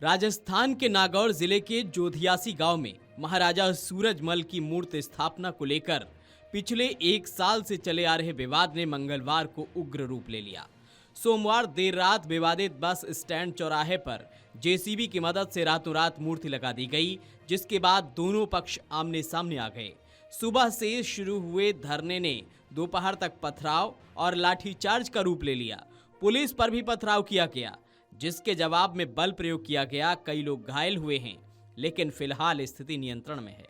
राजस्थान के नागौर जिले के जोधियासी गांव में महाराजा सूरजमल की मूर्ति स्थापना को लेकर पिछले एक साल से चले आ रहे विवाद ने मंगलवार को उग्र रूप ले लिया। सोमवार देर रात विवादित बस स्टैंड चौराहे पर जेसीबी की मदद से रातों रात मूर्ति लगा दी गई, जिसके बाद दोनों पक्ष आमने सामने आ गए। सुबह से शुरू हुए धरने ने दोपहर तक पथराव और लाठीचार्ज का रूप ले लिया। पुलिस पर भी पथराव किया गया, जिसके जवाब में बल प्रयोग किया गया। कई लोग घायल हुए हैं, लेकिन फिलहाल स्थिति नियंत्रण में है।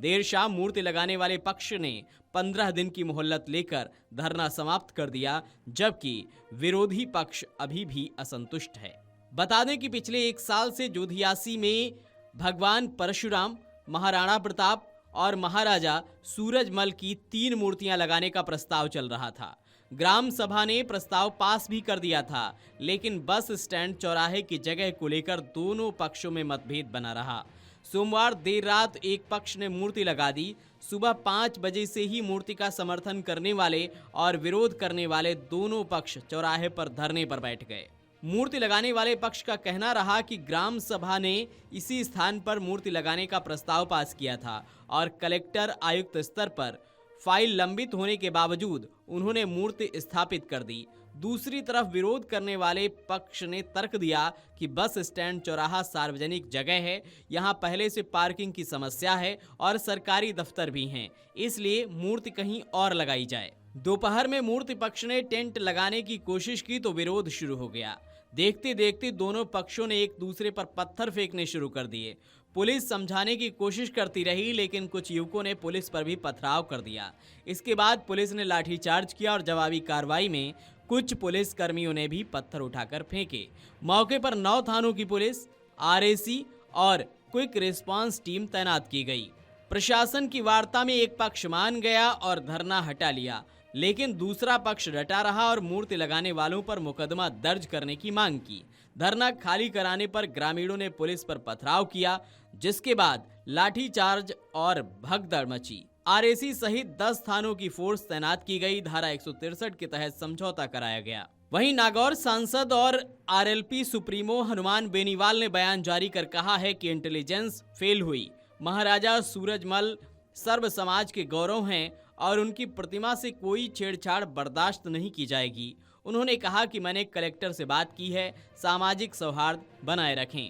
देर शाम मूर्ति लगाने वाले पक्ष ने 15 दिन की मोहलत लेकर धरना समाप्त कर दिया, जबकि विरोधी पक्ष अभी भी असंतुष्ट है। बता दें कि पिछले एक साल से जोधियासी में भगवान परशुराम, महाराणा प्रताप और महाराजा सूरजमल की 3 मूर्तियां लगाने का प्रस्ताव चल रहा था। ग्राम सभा ने प्रस्ताव पास भी कर दिया था, लेकिन बस स्टैंड चौराहे की जगह को लेकर दोनों पक्षों में मतभेद बना रहा। सोमवार देर रात एक पक्ष ने मूर्ति लगा दी। सुबह 5 बजे से ही मूर्ति का समर्थन करने वाले और विरोध करने वाले दोनों पक्ष चौराहे पर धरने पर बैठ गए। मूर्ति लगाने वाले पक्ष का कहना रहा कि ग्राम सभा ने इसी स्थान पर मूर्ति लगाने का प्रस्ताव पास किया था और कलेक्टर आयुक्त स्तर पर फाइल लंबित होने के बावजूद उन्होंने मूर्ति स्थापित कर दी। दूसरी तरफ विरोध करने वाले पक्ष ने तर्क दिया कि बस स्टैंड चौराहा सार्वजनिक जगह है, यहां पहले से पार्किंग की समस्या है और सरकारी दफ्तर भी हैं, इसलिए मूर्ति कहीं और लगाई जाए। दोपहर में मूर्ति पक्ष ने टेंट लगाने की कोशिश की तो विरोध शुरू हो गया। देखते देखते दोनों पक्षों ने एक दूसरे पर पत्थर फेंकने शुरू कर दिए। पुलिस समझाने की कोशिश करती रही, लेकिन कुछ युवकों ने पुलिस पर भी पथराव कर दिया। इसके बाद पुलिस ने लाठीचार्ज किया और जवाबी कार्रवाई में कुछ पुलिस कर्मियों ने भी पत्थर उठाकर फेंके। मौके पर 9 थानों की पुलिस, आरएसी और क्विक रिस्पांस टीम तैनात की गई। प्रशासन की वार्ता में एक पक्ष मान गया और धरना हटा लिया, लेकिन दूसरा पक्ष डटा रहा और मूर्ति लगाने वालों पर मुकदमा दर्ज करने की मांग की। धरना खाली कराने पर ग्रामीणों ने पुलिस पर पथराव किया, जिसके बाद लाठीचार्ज और भगदड़ मची। आरएसी सहित 10 थानों की फोर्स तैनात की गई। धारा 163 के तहत समझौता कराया गया। वहीं नागौर सांसद और आरएलपी सुप्रीमो हनुमान बेनीवाल ने बयान जारी कर कहा है कि इंटेलिजेंस फेल हुई। महाराजा सूरजमल सर्व समाज के गौरव हैं और उनकी प्रतिमा से कोई छेड़छाड़ बर्दाश्त नहीं की जाएगी। उन्होंने कहा कि मैंने कलेक्टर से बात की है, सामाजिक सौहार्द बनाए रखें।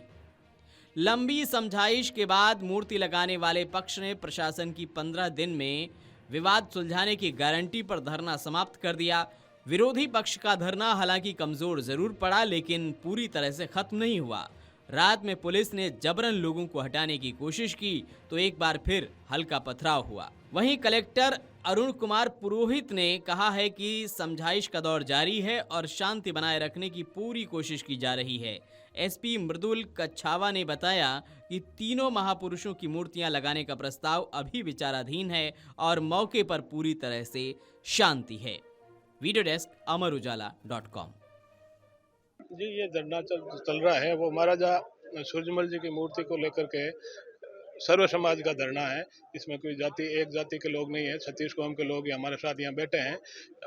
लंबी समझाइश के बाद मूर्ति लगाने वाले पक्ष ने प्रशासन की 15 दिन में विवाद सुलझाने की गारंटी पर धरना समाप्त कर दिया। विरोधी पक्ष का धरना हालांकि कमजोर जरूर पड़ा, लेकिन पूरी तरह से खत्म नहीं हुआ। रात में पुलिस ने जबरन लोगों को हटाने की कोशिश की तो एक बार फिर हल्का पथराव हुआ। वहीं कलेक्टर अरुण कुमार पुरोहित ने कहा है कि समझाइश का दौर जारी है और शांति बनाए रखने की पूरी कोशिश की जा रही है। एसपी मृदुल कच्छावा ने बताया कि तीनों महापुरुषों की मूर्तियां लगाने का प्रस्ताव अभी विचाराधीन है और मौके पर पूरी तरह से शांति है। Video desk अमरउजाला.com। जी, ये धरना चल रहा है वो महाराजा सूरजमल जी की मूर्ति को लेकर के सर्व समाज का धरना है। इसमें कोई एक जाति के लोग नहीं है, 36 कौम के लोग हमारे साथ यहाँ बैठे हैं।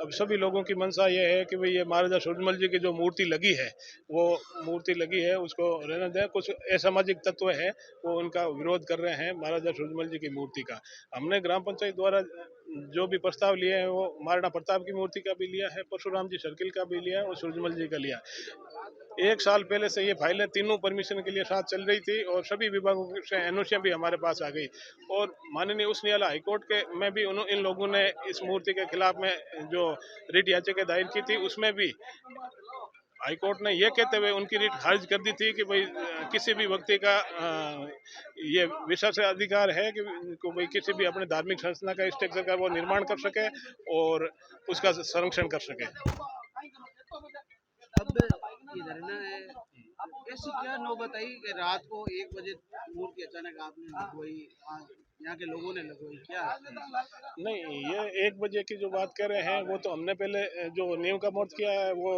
अब सभी लोगों की मंशा ये है कि भाई ये महाराजा सूरजमल जी की जो मूर्ति लगी है, वो मूर्ति लगी है उसको रहने दें। कुछ असामाजिक तत्व है वो उनका विरोध कर रहे हैं महाराजा सूरजमल जी की मूर्ति का। हमने ग्राम पंचायत द्वारा जो भी प्रस्ताव लिए हैं वो महाराणा प्रताप की मूर्ति का भी लिया है, परशुराम जी सर्किल का भी लिया है और सूरजमल जी का लिया। एक साल पहले से ये फाइलें तीनों परमिशन के लिए साथ चल रही थी और सभी विभागों से एनओसियां भी हमारे पास आ गई और माननीय उच्च न्यायालय हाईकोर्ट के में भी इन लोगों ने इस मूर्ति के खिलाफ में जो रिट याचिका दायर की थी, उसमें भी हाईकोर्ट ने यह कहते हुए उनकी रिट खारिज कर दी थी कि भाई किसी भी व्यक्ति का ये विशेष अधिकार है कि भाई किसी भी अपने धार्मिक संस्था का स्ट्रक्चर का वो निर्माण कर सके और उसका संरक्षण कर सके। अब ये धरना है, ऐसी क्या नौबत आई कि रात को 1 बजे मूर्ति अचानक आपने लगवाई, यहाँ के लोगों ने लगवाई क्या? नहीं, ये 1 बजे की जो बात कर रहे हैं वो तो हमने पहले जो नींव का मुहूर्त किया है वो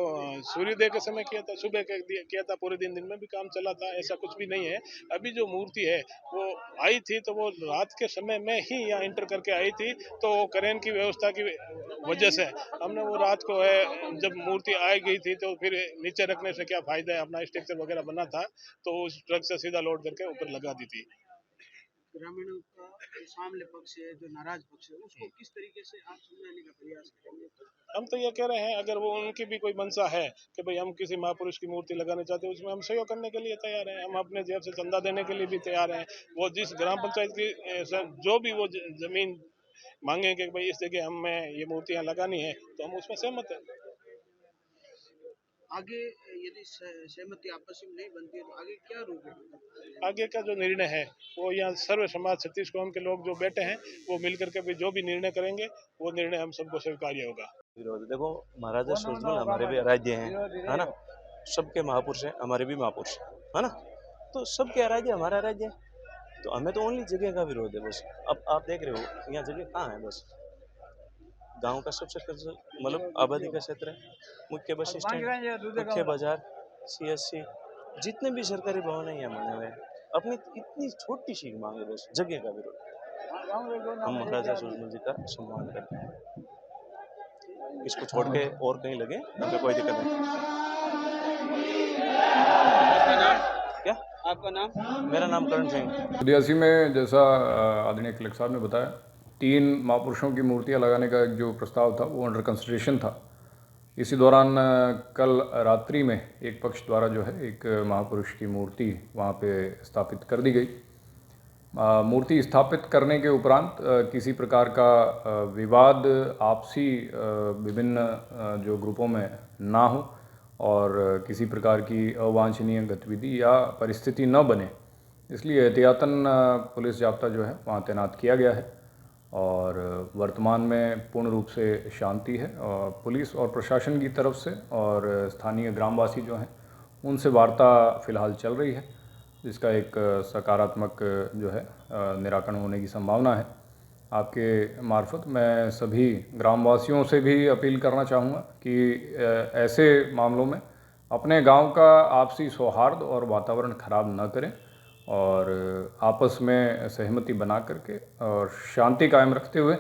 सूर्योदय के समय किया था, सुबह के किया था, पूरे दिन में भी काम चला था, ऐसा कुछ भी नहीं है। अभी जो मूर्ति है वो आई थी तो वो रात के समय में ही यहाँ एंटर करके आई थी, तो क्रेन की व्यवस्था की वजह से हमने वो रात को है जब मूर्ति आई गई थी तो फिर नीचे रखने से क्या फायदा है, अपना स्ट्रक्चर वगैरह बना था तो उस ट्रक से सीधा लोड करके ऊपर लगा दी थी। ग्रामीणों का जो सामने पक्ष है, जो नाराज पक्ष है, उसको किस तरीके से आप समझाने का प्रयास करेंगे? हम तो ये कह रहे हैं अगर वो उनकी भी कोई मंशा है कि भाई हम किसी महापुरुष की मूर्ति लगाना चाहते हैं, उसमें हम सहयोग करने के लिए तैयार हैं, हम अपने जेब से चंदा देने के लिए भी तैयार हैं। वो जिस ग्राम पंचायत की जो भी वो जमीन मांगेंगे कि भाई इस जगह हमें ये मूर्तियां लगानी है तो हम उसमें सहमत हैं। आगे यदि सहमति आपस में नहीं बनती है तो आगे क्या रूप है? आगे का जो निर्णय है वो यहाँ सर्व समाज 36 कौम के लोग जो बैठे हैं वो मिलकर के भी जो भी निर्णय करेंगे वो निर्णय हम सबको स्वीकार्य होगा। विरोध देखो, महाराजा सूरजमल हमारे भी आराध्य हैं, है ना। सबके महापुरुष हैं, हमारे भी महापुरुष है ना। तो सबके आराध्य हमारा आराध्य है, तो हमें तो ओनली जगह का विरोध है बस। अब आप देख रहे हो यहाँ जगह कहाँ है, बस गांव का सबसे मतलब आबादी का क्षेत्र है, मुख्य बस स्टैंड, मुख्य बाजार, CSC, जितने भी सरकारी भवन है यहाँ बने हुए हैं। अपनी इतनी छोटी सी मांग है बस, जगह का विरोध। हम महाराजा सूरजमल जी का सम्मान करते हैं, इसको छोड़ के और कहीं लगे हमें कोई दिक्कत नहीं। आपका नाम? क्या? आपका नाम? मेरा नाम करण सिंह। जोधियासी में जैसा आदरणीय कलेक्टर साहब ने बताया, 3 महापुरुषों की मूर्तियां लगाने का जो प्रस्ताव था वो अंडर कंसिडरेशन था। इसी दौरान कल रात्रि में एक पक्ष द्वारा जो है एक महापुरुष की मूर्ति वहाँ पे स्थापित कर दी गई। मूर्ति स्थापित करने के उपरांत किसी प्रकार का विवाद आपसी विभिन्न जो ग्रुपों में ना हो और किसी प्रकार की अवांछनीय गतिविधि या परिस्थिति न बने, इसलिए एहतियातन पुलिस जाब्ता जो है वहाँ तैनात किया गया है और वर्तमान में पूर्ण रूप से शांति है। और पुलिस और प्रशासन की तरफ से और स्थानीय ग्रामवासी जो हैं उनसे वार्ता फ़िलहाल चल रही है, जिसका एक सकारात्मक जो है निराकरण होने की संभावना है। आपके मार्फत मैं सभी ग्रामवासियों से भी अपील करना चाहूँगा कि ऐसे मामलों में अपने गांव का आपसी सौहार्द और वातावरण खराब न करें और आपस में सहमति बना करके और शांति कायम रखते हुए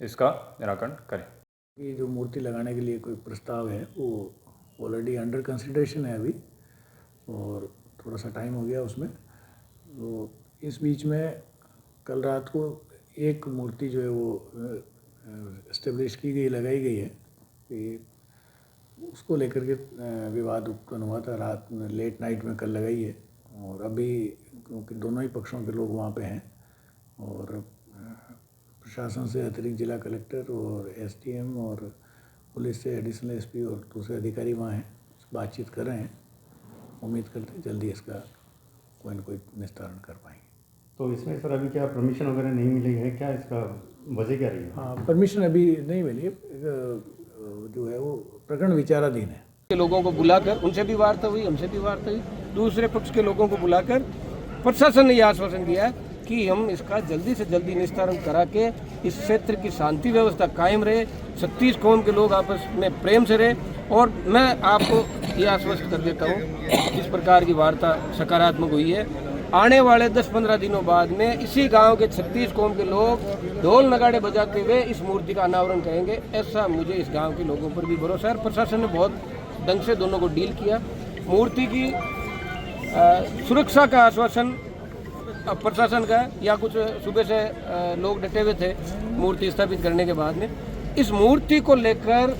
इसका निराकरण करें। ये जो मूर्ति लगाने के लिए कोई प्रस्ताव है वो ऑलरेडी अंडर कंसिडरेशन है अभी, और थोड़ा सा टाइम हो गया उसमें। तो इस बीच में कल रात को एक मूर्ति जो है वो इस्टेब्लिश की गई, लगाई गई है कि उसको लेकर के विवाद उत्पन्न हुआ था। रात में लेट नाइट में कल लगाई है, और अभी क्योंकि दोनों ही पक्षों के लोग वहाँ पे हैं और प्रशासन से अतिरिक्त जिला कलेक्टर और SDM और पुलिस से एडिशनल SP और दूसरे अधिकारी वहाँ हैं, बातचीत कर रहे हैं। उम्मीद करते हैं जल्दी इसका कोई न कोई निस्तारण कर पाएंगे। तो इसमें सर अभी क्या परमिशन वगैरह नहीं मिली है क्या, इसका वजह क्या रही है? हाँ, परमिशन अभी नहीं मिली है, जो है वो प्रकरण विचाराधीन है। के लोगों को बुलाकर उनसे भी वार्ता हुई, हमसे भी वार्ता हुई, दूसरे पक्ष के लोगों को बुलाकर प्रशासन ने यह आश्वासन दिया है कि हम इसका जल्दी से जल्दी निस्तारण करा के इस क्षेत्र की शांति व्यवस्था कायम रहे, 36 कौम के लोग आपस में प्रेम से रहे। और मैं आपको ये आश्वस्त कर देता हूँ, इस प्रकार की वार्ता सकारात्मक हुई है। आने वाले 10-15 दिनों बाद में इसी गांव के 36 कौम के लोग ढोल नगाड़े बजाते हुए इस मूर्ति का अनावरण करेंगे, ऐसा मुझे इस गांव के लोगों पर भी भरोसा है। प्रशासन ने बहुत ढंग से दोनों को डील किया। मूर्ति की सुरक्षा का आश्वासन प्रशासन का, या कुछ सुबह से लोग डटे हुए थे मूर्ति स्थापित करने के बाद में। इस मूर्ति को लेकर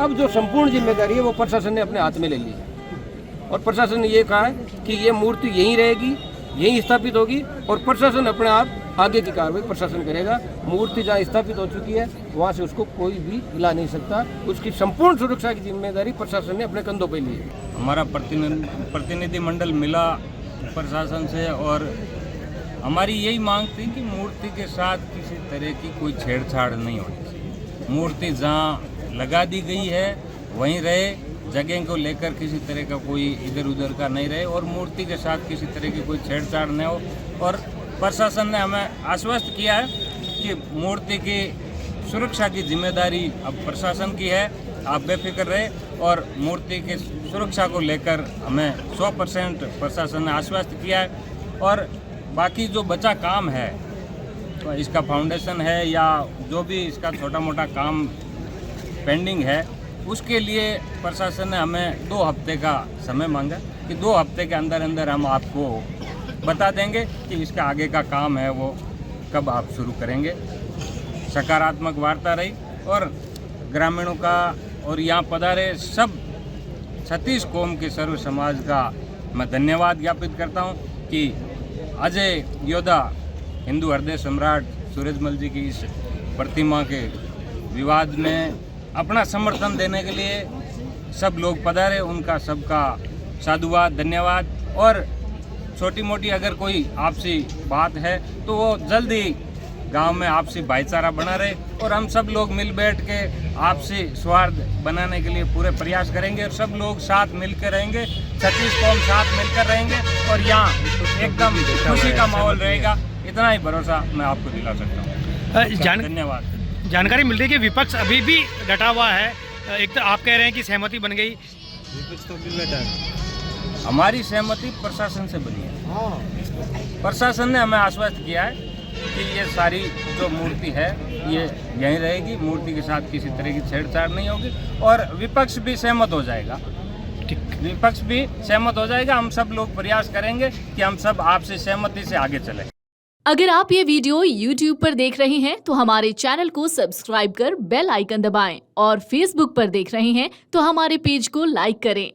अब जो संपूर्ण जिम्मेदारी है वो प्रशासन ने अपने हाथ में ले ली है, और प्रशासन ने ये कहा है कि ये मूर्ति यहीं रहेगी, यहीं स्थापित होगी, और प्रशासन अपने आप आगे की कार्रवाई प्रशासन करेगा। मूर्ति जहाँ स्थापित हो चुकी है वहाँ से उसको कोई भी हिला नहीं सकता, उसकी संपूर्ण सुरक्षा की जिम्मेदारी प्रशासन ने अपने कंधों पर ली है। हमारा प्रतिनिधि मंडल मिला प्रशासन से, और हमारी यही मांग थी कि मूर्ति के साथ किसी तरह की कोई छेड़छाड़ नहीं होनी चाहिए। मूर्ति जहाँ लगा दी गई है वहीं रहे, जगह को लेकर किसी तरह का कोई इधर उधर का नहीं रहे, और मूर्ति के साथ किसी तरह की कोई छेड़छाड़ नहीं हो। और प्रशासन ने हमें आश्वस्त किया है कि मूर्ति की सुरक्षा की जिम्मेदारी अब प्रशासन की है, आप बेफिक्र रहे। और मूर्ति की सुरक्षा को लेकर हमें 100% प्रशासन ने आश्वस्त किया है। और बाकी जो बचा काम है, तो इसका फाउंडेशन है या जो भी इसका छोटा मोटा काम पेंडिंग है, उसके लिए प्रशासन ने हमें 2 हफ्ते का समय मांगा कि 2 हफ्ते के अंदर अंदर हम आपको बता देंगे कि इसका आगे का काम है वो कब आप शुरू करेंगे। सकारात्मक वार्ता रही और ग्रामीणों का और यहाँ पधारे सब 36 कौम के सर्व समाज का मैं धन्यवाद ज्ञापित करता हूँ कि अजय योद्धा हिंदू हृदय सम्राट सूरजमल जी की इस प्रतिमा के विवाद में अपना समर्थन देने के लिए सब लोग पधारे, उनका सबका साधुवाद, धन्यवाद। और छोटी मोटी अगर कोई आपसी बात है तो वो जल्दी गांव में आपसी भाईचारा बना रहे और हम सब लोग मिल बैठ के आपसी सौहार्द बनाने के लिए पूरे प्रयास करेंगे और सब लोग साथ मिलकर रहेंगे, 36 कौम साथ मिलकर रहेंगे और यहाँ एकदम खुशी का माहौल रहेगा। इतना ही भरोसा मैं आपको दिला सकता हूँ। धन्यवाद। जानकारी मिल रही है कि विपक्ष अभी भी डटा हुआ है। एक तो आप कह रहे हैं कि सहमति बन गई, विपक्ष तो भी डटा है। हमारी सहमति प्रशासन से बनी है। प्रशासन ने हमें आश्वस्त किया है कि ये सारी जो मूर्ति है ये यहीं रहेगी, मूर्ति के साथ किसी तरह की छेड़छाड़ नहीं होगी और विपक्ष भी सहमत हो जाएगा। विपक्ष भी सहमत हो जाएगा। हम सब लोग प्रयास करेंगे कि हम सब आपसे सहमति से आगे चलें। अगर आप ये वीडियो YouTube पर देख रहे हैं तो हमारे चैनल को सब्सक्राइब कर बेल आइकन दबाएं और Facebook पर देख रहे हैं तो हमारे पेज को लाइक करें।